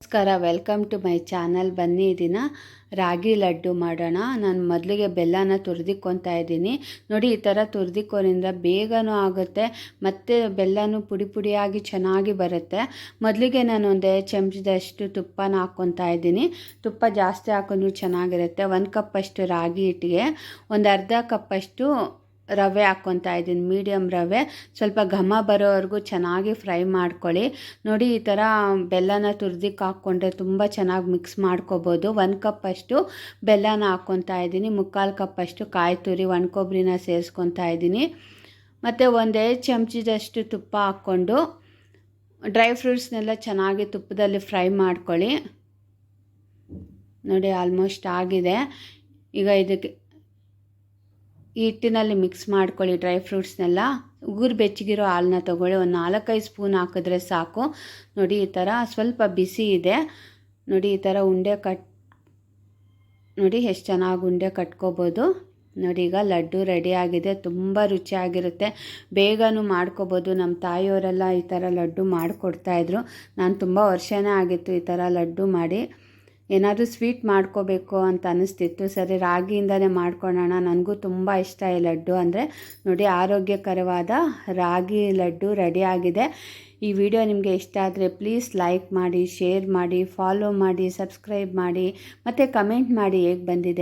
ನಮಸ್ಕಾರ, welcome to my channel. ಬನ್ನಿ ದಿನ ರಾಗಿ ಲಡ್ಡು ಮಾಡೋಣ. ನಾನು ಮೊದಲಿಗೆ ಬೆಲ್ಲನ ತುರಿದಿಕ್ಕೊತಾ ಇದ್ದೀನಿ. ನೋಡಿ, ಈ ಥರ ತುರಿದಿಕ್ಕೋದ್ರಿಂದ ಬೇಗನೂ ಆಗುತ್ತೆ ಮತ್ತು ಬೆಲ್ಲನೂ ಪುಡಿ ಪುಡಿಯಾಗಿ ಚೆನ್ನಾಗಿ ಬರುತ್ತೆ. ಮೊದಲಿಗೆ ನಾನು ಒಂದೇ ಚಮಚದಷ್ಟು ತುಪ್ಪನ ಹಾಕ್ಕೊತಾ ಇದ್ದೀನಿ. ತುಪ್ಪ ಜಾಸ್ತಿ ಹಾಕಿದ್ರೂ ಚೆನ್ನಾಗಿರುತ್ತೆ. 1 ಕಪ್ಪಷ್ಟು ರಾಗಿ ಹಿಟ್ಟಿಗೆ ಒಂದು ಅರ್ಧ ಕಪ್ಪಷ್ಟು ರವೆ ಹಾಕ್ಕೊತಾ ಇದ್ದೀನಿ. ಮೀಡಿಯಮ್ ರವೆ, ಸ್ವಲ್ಪ ಘಮ ಬರೋವರೆಗೂ ಚೆನ್ನಾಗಿ ಫ್ರೈ ಮಾಡ್ಕೊಳ್ಳಿ. ನೋಡಿ, ಈ ಥರ ಬೆಲ್ಲನ ತುರಿದಿಕ್ಕೆ ಹಾಕ್ಕೊಂಡ್ರೆ ತುಂಬ ಚೆನ್ನಾಗಿ ಮಿಕ್ಸ್ ಮಾಡ್ಕೋಬೋದು. 1 ಕಪ್ಪಷ್ಟು ಬೆಲ್ಲನ ಹಾಕ್ಕೊತಾ ಇದ್ದೀನಿ. 3/4 ಕಪ್ಪಷ್ಟು ಕಾಯಿ ತುರಿ ಒಣ ಕೊಬ್ಬರಿನ ಸೇರಿಸ್ಕೊತಾ ಇದ್ದೀನಿ. ಮತ್ತು 1 ಚಮಚದಷ್ಟು ತುಪ್ಪ ಹಾಕ್ಕೊಂಡು ಡ್ರೈ ಫ್ರೂಟ್ಸ್ನೆಲ್ಲ ಚೆನ್ನಾಗಿ ತುಪ್ಪದಲ್ಲಿ ಫ್ರೈ ಮಾಡ್ಕೊಳ್ಳಿ. ನೋಡಿ, ಆಲ್ಮೋಸ್ಟ್ ಆಗಿದೆ. ಈಗ ಇದಕ್ಕೆ ಈ ಹಿಟ್ಟಿನಲ್ಲಿ ಮಿಕ್ಸ್ ಮಾಡ್ಕೊಳ್ಳಿ ಡ್ರೈ ಫ್ರೂಟ್ಸ್ನೆಲ್ಲ. ಉಗುರು ಬೆಚ್ಚಗಿರೋ ಹಾಲನ್ನ ತೊಗೊಳ್ಳಿ. ಒಂದು 4-5 ಸ್ಪೂನ್ ಹಾಕಿದ್ರೆ ಸಾಕು. ನೋಡಿ, ಈ ಥರ ಸ್ವಲ್ಪ ಬಿಸಿ ಇದೆ. ನೋಡಿ, ಈ ಥರ ಉಂಡೆ ನೋಡಿ ಎಷ್ಟು ಚೆನ್ನಾಗಿ ಉಂಡೆ ಕಟ್ಕೋಬೋದು. ನೋಡಿ, ಈಗ ಲಡ್ಡು ರೆಡಿಯಾಗಿದೆ. ತುಂಬ ರುಚಿಯಾಗಿರುತ್ತೆ, ಬೇಗನೂ ಮಾಡ್ಕೋಬೋದು. ನಮ್ಮ ತಾಯಿಯವರೆಲ್ಲ ಈ ಥರ ಲಡ್ಡು ಮಾಡಿಕೊಡ್ತಾಯಿದ್ರು. ನಾನು ತುಂಬ ವರ್ಷನೇ ಆಗಿತ್ತು ಈ ಥರ ಲಡ್ಡು ಮಾಡಿ. ಏನಾದರೂ ಸ್ವೀಟ್ ಮಾಡ್ಕೋಬೇಕು ಅಂತ ಅನ್ನಿಸ್ತಿತ್ತು. ಸರಿ, ರಾಗಿಯಿಂದನೇ ಮಾಡ್ಕೊಳ್ಳೋಣ. ನನಗೂ ತುಂಬ ಇಷ್ಟ ಈ ಲಡ್ಡು ಅಂದರೆ. ನೋಡಿ, ಆರೋಗ್ಯಕರವಾದ ರಾಗಿ ಲಡ್ಡು ರೆಡಿಯಾಗಿದೆ. ಈ ವಿಡಿಯೋ ನಿಮಗೆ ಇಷ್ಟ ಆದರೆ ಪ್ಲೀಸ್ ಲೈಕ್ ಮಾಡಿ, ಶೇರ್ ಮಾಡಿ, ಫಾಲೋ ಮಾಡಿ, ಸಬ್ಸ್ಕ್ರೈಬ್ ಮಾಡಿ ಮತ್ತು ಕಮೆಂಟ್ ಮಾಡಿ ಹೇಗೆ ಬಂದಿದೆ.